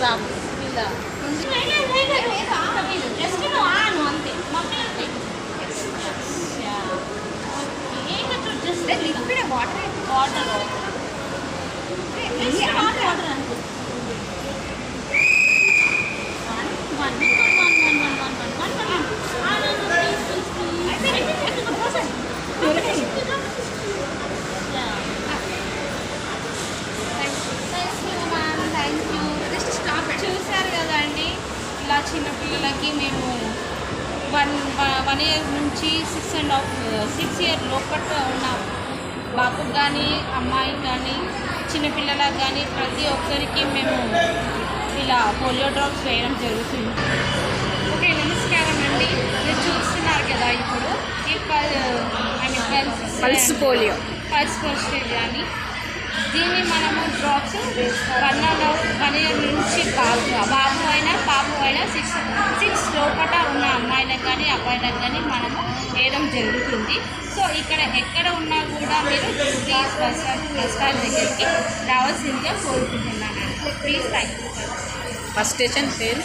బాబు just నువ్వు ఆను అంతే మమ్మీ అంతే లిక్విడ్ వాటర్ వాటర్ వాటర్ అనుకో చూసారు కదండి ఇలా చిన్నపిల్లలకి మేము 1 year నుంచి 6 year లోపల ఉన్న బాబుకి కానీ అమ్మాయికి కానీ చిన్నపిల్లలకు కానీ ప్రతి ఒక్కరికి మేము ఇలా పోలియో డ్రాప్స్ వేయడం జరుగుతుంది. ఓకే, నమస్కారం అండి. మీరు చూస్తున్నారు కదా ఇప్పుడు ఈ పల్స్ పోలియో కానీ దీన్ని మనము డ్రాప్స్ 1 year నుంచి బాబు అయినా పాప అయినా 6 లోపల ఉన్న అమ్మాయిలకు కానీ అబ్బాయిలకు కానీ మనము వేయడం జరుగుతుంది. సో ఇక్కడ ఎక్కడ ఉన్నా కూడా మీరు ప్లీజ్ బస్ స్టాండ్ దగ్గరికి రావాల్సిందిగా కోరుకుంటున్నాను. Please thank you. First station పేరు